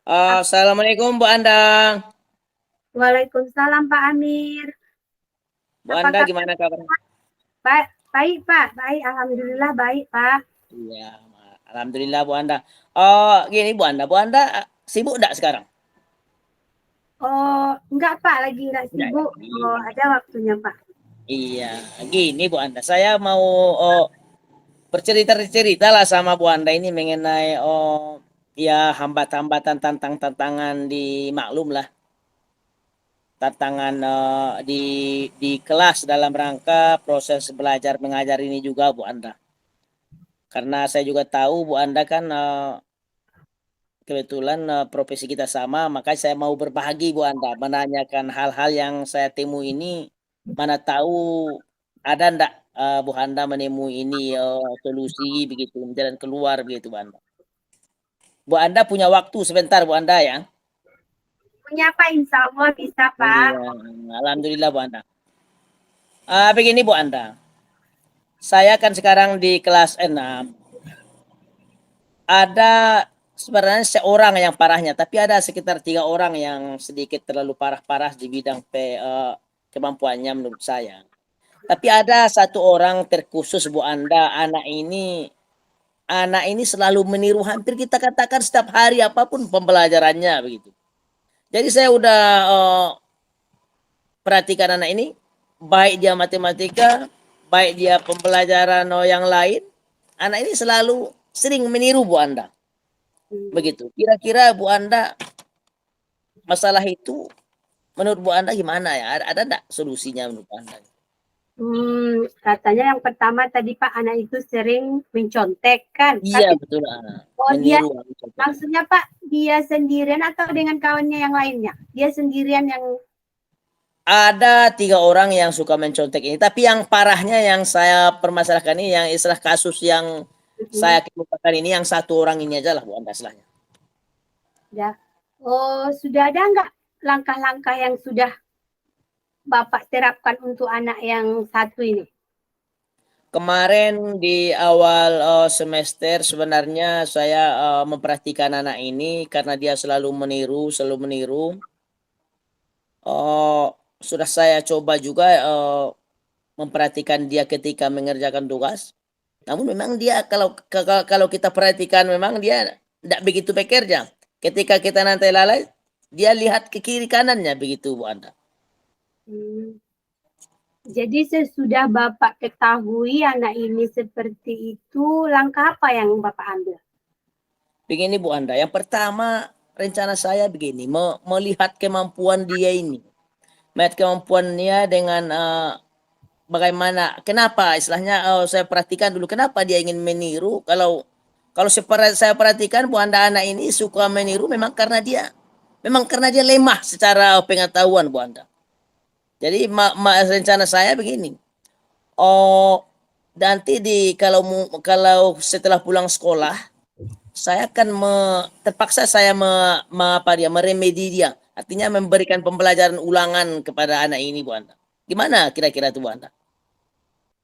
Assalamualaikum Bu Andang. Waalaikumsalam Pak Amir. Bu Apa Anda kabar? gimana kabarnya? Baik, baik Pak. Baik, alhamdulillah baik Pak. Iya, alhamdulillah Bu Anda. Gini Bu Anda sibuk enggak sekarang? Oh, enggak Pak, lagi enggak Enggak ya? sibuk. Oh, Iya. ada waktunya Pak. Iya, gini Bu Anda, saya mau oh, bercerita-cerita lah sama Bu Anda ini mengenai ya hambatan-hambatan tantangan di maklum lah, tantangan di kelas dalam rangka proses belajar mengajar ini juga Bu Anda. Karena saya juga tahu Bu Anda kan kebetulan profesi kita sama, makanya saya mau berbagi Bu Anda, menanyakan hal-hal yang saya temui ini, mana tahu ada ndak Bu Anda menemui ini solusi begitu, jalan keluar begitu Bu Anda. Bu Anda punya waktu sebentar Bu Anda ya. Punya Pak, insya Allah bisa Pak. Iya, alhamdulillah Bu Anda. Begini Bu Anda, saya kan sekarang di kelas 6. Ada sebenarnya seorang yang parahnya, tapi ada sekitar 3 orang yang sedikit terlalu parah-parah di bidang kemampuannya menurut saya. Tapi ada satu orang terkhusus Bu Anda, anak ini selalu meniru hampir kita katakan setiap hari apapun pembelajarannya begitu. Jadi saya udah perhatikan anak ini, baik dia matematika, baik dia pembelajaran yang lain, anak ini selalu sering meniru Bu Anda. Begitu. Kira-kira Bu Anda masalah itu menurut Bu Anda gimana ya? Ada enggak solusinya menurut Anda? Katanya yang pertama tadi Pak, anak itu sering mencontek kan. Iya Tapi betul, oh dia meniru maksudnya Pak, dia sendirian atau dengan kawannya yang lainnya? Dia sendirian yang Ada 3 orang yang suka mencontek ini, tapi yang parahnya yang saya permasalahkan ini yang istilah kasus yang saya kemukakan ini yang 1 orang ini aja lah Bu Anda istilahnya. ya. Oh, sudah ada enggak langkah-langkah yang sudah Bapak terapkan untuk anak yang satu ini? Kemarin di awal semester sebenarnya saya memperhatikan anak ini karena dia selalu meniru. Sudah saya coba juga memperhatikan dia ketika mengerjakan tugas. Namun memang dia kalau kita perhatikan memang dia tidak begitu bekerja. Ketika kita nanti lalai, dia lihat ke kiri kanannya begitu Bu Anda. Jadi sesudah Bapak ketahui anak ini seperti itu, langkah apa yang Bapak ambil? Begini Bu Anda, yang pertama rencana saya begini, melihat kemampuan dia ini. Melihat kemampuannya dengan bagaimana, kenapa istilahnya saya perhatikan dulu kenapa dia ingin meniru. Kalau kalau saya perhatikan Bu Anda anak ini suka meniru memang karena dia lemah secara pengetahuan Bu Anda. Jadi rencana saya begini. Oh, nanti kalau setelah pulang sekolah, saya akan terpaksa saya meremedi dia. Artinya memberikan pembelajaran ulangan kepada anak ini Bu Anda. Gimana kira-kira itu Bu Anda?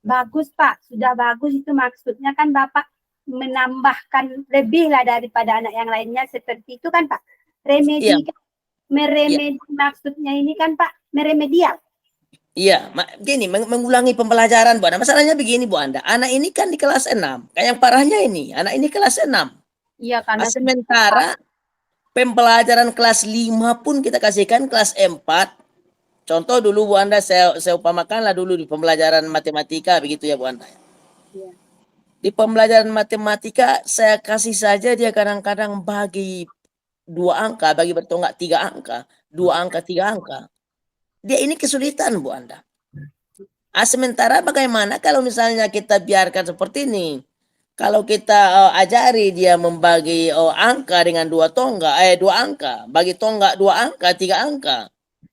Bagus Pak, sudah bagus itu maksudnya kan Bapak menambahkan lebih lah daripada anak yang lainnya seperti itu kan Pak. Iya, Remedi, iya. meremedi maksudnya ini kan Pak, meremedial. Iya, gini mengulangi pembelajaran Bu Anda. Masalahnya begini Bu Anda, anak ini kan di kelas 6. Kayak yang parahnya ini, anak ini kelas 6. Iya karena Sementara pembelajaran kelas 5 pun kita kasihkan kelas 4. Contoh dulu Bu Anda saya upamakanlah dulu di pembelajaran matematika begitu ya Bu Anda. ya. Di pembelajaran matematika saya kasih saja dia kadang-kadang bagi 2 angka, bagi bertonggak 3 angka, 2 angka, 3 angka. Dia ini kesulitan Bu Anda. Sementara bagaimana kalau misalnya kita biarkan seperti ini? Kalau kita ajari dia membagi angka dengan 2 angka, bagi tonggak 2 angka, 3 angka.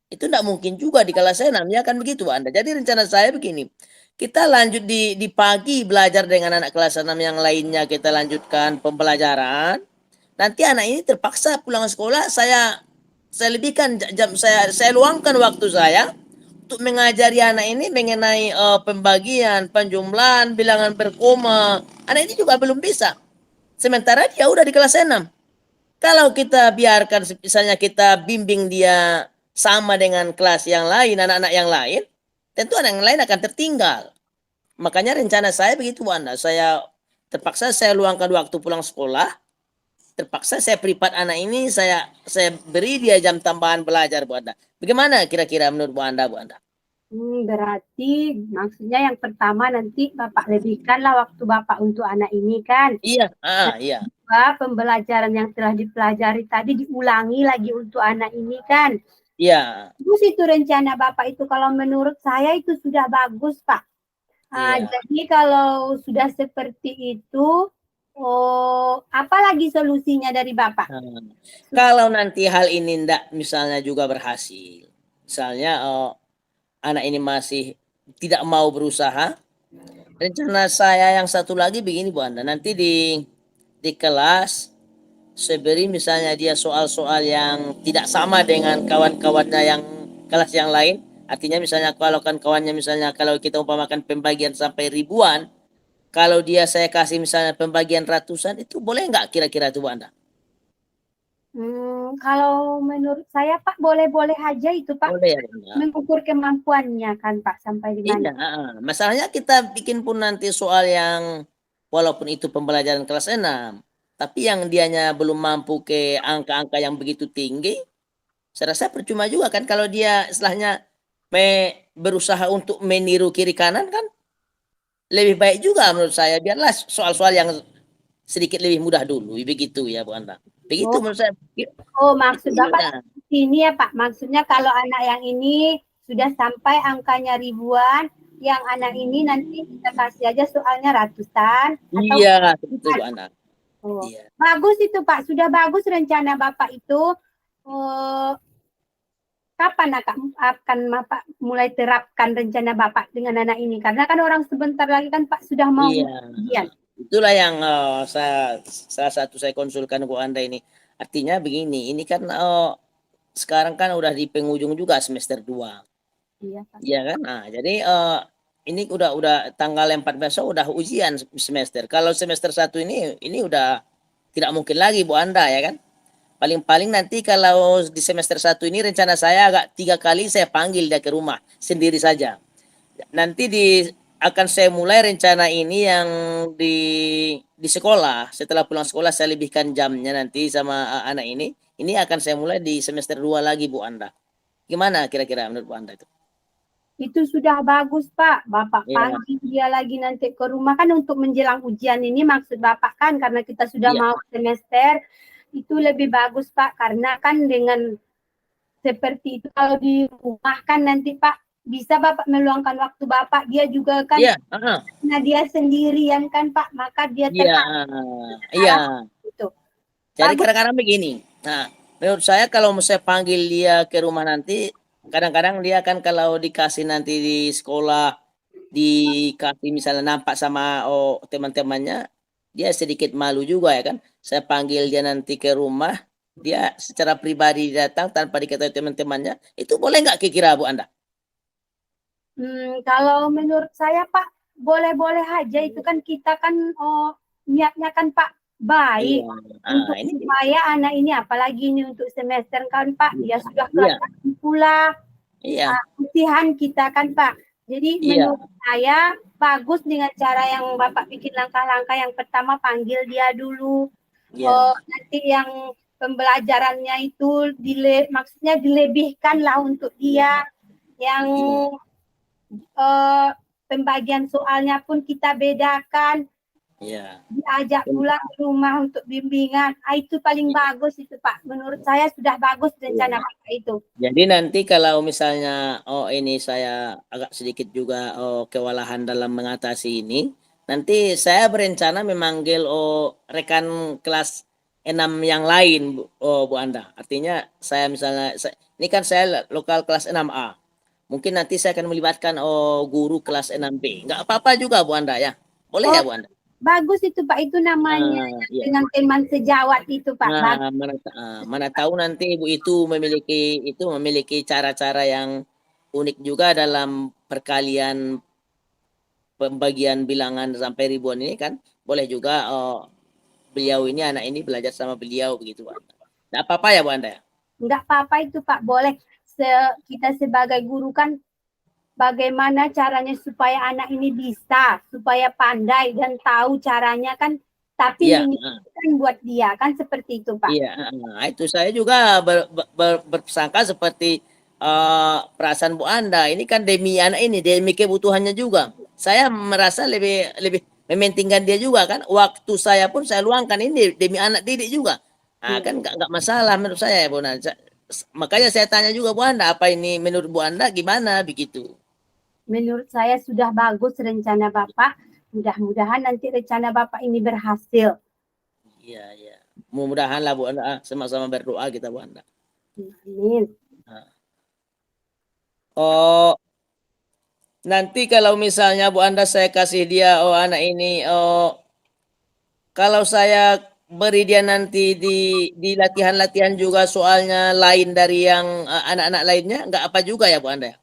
Itu tidak mungkin juga di kelas 6, ya kan begitu Anda. Jadi rencana saya begini, kita lanjut di pagi belajar dengan anak kelas 6 yang lainnya, kita lanjutkan pembelajaran. Nanti anak ini terpaksa pulang sekolah, saya lebihkan jam, saya luangkan waktu saya untuk mengajari anak ini mengenai pembagian, penjumlahan, bilangan berkoma. Anak ini juga belum bisa. Sementara dia udah di kelas 6. Kalau kita biarkan misalnya kita bimbing dia sama dengan kelas yang lain, anak-anak yang lain, tentu anak yang lain akan tertinggal. Makanya rencana saya begitu, Bu Anda. Terpaksa saya luangkan waktu pulang sekolah, terpaksa saya privat anak ini, saya beri dia jam tambahan belajar, Bu Anda. Bagaimana kira-kira menurut Bu Anda, Bu Anda? Berarti maksudnya yang pertama nanti Bapak lebihkanlah waktu Bapak untuk anak ini kan. Iya, iya. Pembelajaran yang telah dipelajari tadi diulangi lagi untuk anak ini kan. Iya. Terus itu rencana Bapak itu kalau menurut saya itu sudah bagus, Pak. Iya. Jadi kalau sudah seperti itu, apa lagi solusinya dari Bapak? Kalau nanti hal ini ndak misalnya juga berhasil, misalnya anak ini masih tidak mau berusaha, rencana saya yang satu lagi begini, Bu Anda, nanti di kelas saya beri misalnya dia soal-soal yang tidak sama dengan kawan-kawannya yang kelas yang lain. Artinya misalnya kalau kan kawannya misalnya kalau kita umpamakan pembagian sampai ribuan, kalau dia saya kasih misalnya pembagian ratusan, itu boleh nggak kira-kira itu, Bu Anda? Kalau menurut saya Pak boleh-boleh aja itu Pak, Boleh ya, Bu Anda? mengukur kemampuannya kan Pak sampai di Iya, mana. masalahnya kita bikin pun nanti soal yang walaupun itu pembelajaran kelas 6, tapi yang dianya belum mampu ke angka-angka yang begitu tinggi, saya rasa percuma juga kan kalau dia istilahnya berusaha untuk meniru kiri kanan kan lebih baik juga menurut saya, biarlah soal-soal yang sedikit lebih mudah dulu, begitu ya Bu Anta. Begitu Oh, menurut saya. maksud Bapak Gimana? ini ya Pak, maksudnya kalau anak yang ini sudah sampai angkanya ribuan, yang anak ini nanti kita kasih aja soalnya ratusan atau Iya, begitu Bu Anta. oh, Iya. bagus itu Pak, sudah bagus rencana Bapak itu. Oh, kapan akan Bapak mulai terapkan rencana Bapak dengan anak ini? Karena kan orang sebentar lagi kan Pak sudah mau Iya. ujian. Itulah yang salah satu saya konsulkan Bu Anda ini. Artinya begini, ini kan sekarang kan udah di penghujung juga semester 2. Iya, Pak. Iya kan? Nah, jadi ini udah tanggal 14 udah ujian semester. Kalau semester 1 ini udah tidak mungkin lagi Bu Anda ya kan? Paling-paling nanti kalau di semester 1 ini rencana saya agak 3 kali saya panggil dia ke rumah sendiri saja. Nanti akan saya mulai rencana ini yang di sekolah. Setelah pulang sekolah saya lebihkan jamnya nanti sama anak ini. Ini akan saya mulai di semester 2 lagi Bu Anda. Gimana kira-kira menurut Bu Anda itu? Itu sudah bagus, Pak. Bapak Iya, panggil dia lagi nanti ke rumah kan untuk menjelang ujian ini maksud Bapak kan karena kita sudah iya, mau semester itu lebih bagus, Pak. Karena kan dengan seperti itu kalau di rumah kan nanti Pak bisa Bapak meluangkan waktu Bapak. Dia juga kan iya, nah dia sendirian kan Pak, maka dia iya, iya. itu. Jadi Bagus. kadang-kadang begini. Nah, menurut saya kalau saya panggil dia ke rumah nanti, kadang-kadang dia kan kalau dikasih nanti di sekolah, dikasih misalnya nampak sama teman-temannya, dia sedikit malu juga ya kan. Saya panggil dia nanti ke rumah, dia secara pribadi datang tanpa diketahui teman-temannya, itu boleh nggak kira-kira Bu Anda? Kalau menurut saya Pak, boleh-boleh aja itu kan kita kan niatnya kan Pak baik Iya. untuk Ini supaya anak ini apalagi ini untuk semester kan Pak dia sudah kelas iya, 1 pula iya, usihan kita kan Pak. Jadi iya, menurut saya bagus dengan cara yang Bapak bikin langkah-langkah yang pertama panggil dia dulu. iya, Nanti yang pembelajarannya itu maksudnya dilebihkan lah untuk dia yang iya. pembagian soalnya pun kita bedakan, Iya. diajak pulang ke rumah untuk bimbingan. Itu paling bagus itu Pak. Menurut saya sudah bagus rencana Iya. Bapak itu. Jadi nanti kalau misalnya ini saya agak sedikit juga kewalahan dalam mengatasi ini, nanti saya berencana memanggil rekan kelas 6 yang lain Bu Anda. Artinya saya misalnya ini kan saya lokal kelas 6A. Mungkin nanti saya akan melibatkan guru kelas 6B. Enggak apa-apa juga Bu Anda ya. Boleh ya Oh, Bu Anda? bagus itu Pak. Itu namanya Iya. dengan teman sejawat itu Pak. Nah, mana tahu nanti Ibu itu memiliki cara-cara yang unik juga dalam perkalian pembagian bilangan sampai ribuan ini kan boleh juga beliau ini, anak ini belajar sama beliau begitu Bu Anda. Nggak apa-apa ya Bu Anda? Enggak apa-apa itu Pak, boleh. Kita sebagai guru kan bagaimana caranya supaya anak ini bisa, supaya pandai dan tahu caranya kan, tapi Iya, mengingatkan buat dia kan seperti itu Pak. iya. Nah, itu saya juga berprasangka seperti perasaan Bu Anda. Ini kan demi anak ini, demi kebutuhannya juga. Saya merasa lebih lebih mementingkan dia juga kan. Waktu saya pun saya luangkan ini demi anak didik juga. Nah, kan nggak masalah menurut saya ya Bu Anda. Makanya saya tanya juga Bu Anda, apa ini menurut Bu Anda gimana begitu? Menurut saya sudah bagus rencana Bapak. Mudah-mudahan nanti rencana Bapak ini berhasil. Iya, iya. Mudah-mudahan lah Bu Anda, sama-sama berdoa kita Bu Anda. Amin. Nah. Oh, nanti kalau misalnya Bu Anda saya kasih dia, oh anak ini, oh kalau saya beri dia nanti di latihan-latihan juga soalnya lain dari yang anak-anak lainnya, nggak apa juga ya Bu Anda?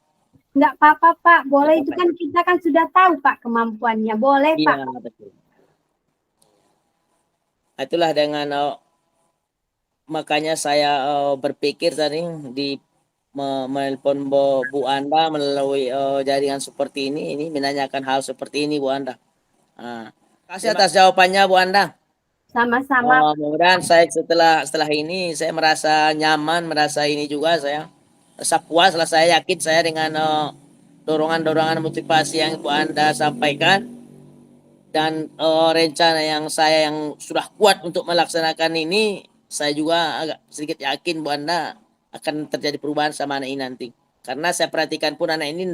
Enggak apa-apa Pak, Nggak boleh itu apa-apa kan ya? kita kan sudah tahu Pak kemampuannya. Boleh Iya, Pak. betul. Itulah dengan makanya saya berpikir tadi di menelpon Bu Anda melalui jaringan seperti ini menanyakan hal seperti ini Bu Anda. Nah, kasih atas jawabannya Bu Anda. Sama-sama. Mudah-mudahan saya setelah ini saya merasa nyaman, merasa ini juga saya rasa puas lah, saya yakin saya dengan dorongan-dorongan motivasi yang Bu Anda sampaikan dan rencana yang saya yang sudah kuat untuk melaksanakan ini, saya juga agak sedikit yakin Bu Anda akan terjadi perubahan sama anak ini nanti. Karena saya perhatikan pun anak ini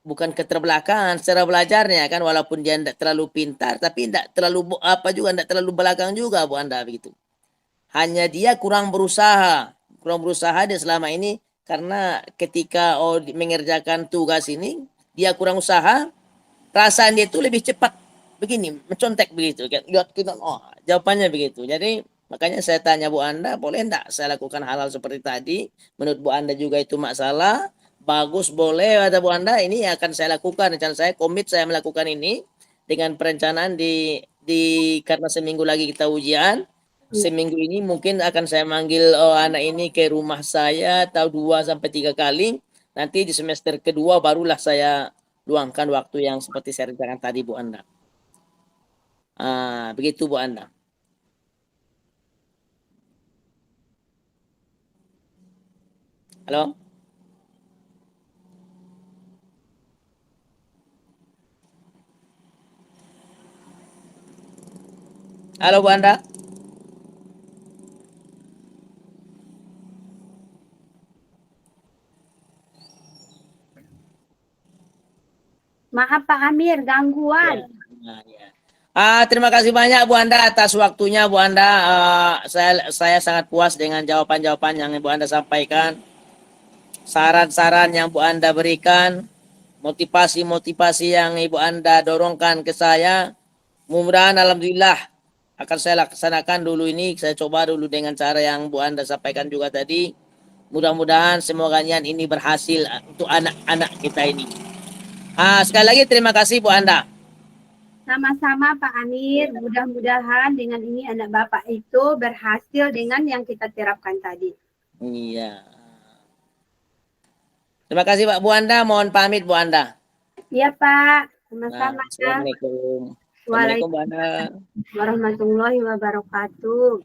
bukan keterbelakangan secara belajarnya kan, walaupun dia tidak terlalu pintar tapi tidak terlalu apa juga, tidak terlalu belakang juga Bu Anda begitu. Hanya dia kurang berusaha dia selama ini karena ketika mengerjakan tugas ini dia kurang usaha, perasaan dia itu lebih cepat begini mencontek begitu. Lihat kita, oh jawabannya begitu. Jadi makanya saya tanya Bu Anda, boleh enggak saya lakukan hal-hal seperti tadi? Menurut Bu Anda juga itu masalah? Bagus, boleh kata Bu Anda, ini akan saya lakukan. Rencana saya komit saya melakukan ini dengan perencanaan karena seminggu lagi kita ujian. Seminggu ini mungkin akan saya manggil anak ini ke rumah saya atau 2 sampai 3 kali. Nanti di semester kedua barulah saya luangkan waktu yang seperti saya rencanakan tadi Bu Anda. Begitu Bu Anda. Halo? Halo Bu Anda? Maaf Pak Amir, gangguan. Terima kasih banyak Bu Anda atas waktunya Bu Anda. Saya sangat puas dengan jawaban-jawaban yang Bu Anda sampaikan. Saran-saran yang Bu Anda berikan, motivasi-motivasi yang Ibu Anda dorongkan ke saya. Mudah-mudahan alhamdulillah akan saya laksanakan dulu ini. Saya coba dulu dengan cara yang Bu Anda sampaikan juga tadi. Mudah-mudahan semoga ini berhasil untuk anak-anak kita ini. Sekali lagi terima kasih Bu Anda. Sama-sama Pak Amir, mudah-mudahan dengan ini anak Bapak itu berhasil dengan yang kita terapkan tadi. Iya. Terima kasih Pak Bu Anda, mohon pamit Bu Anda. Iya Pak, sama-sama. Assalamualaikum. Assalamualaikum Bu Anda. Warahmatullahi wabarakatuh.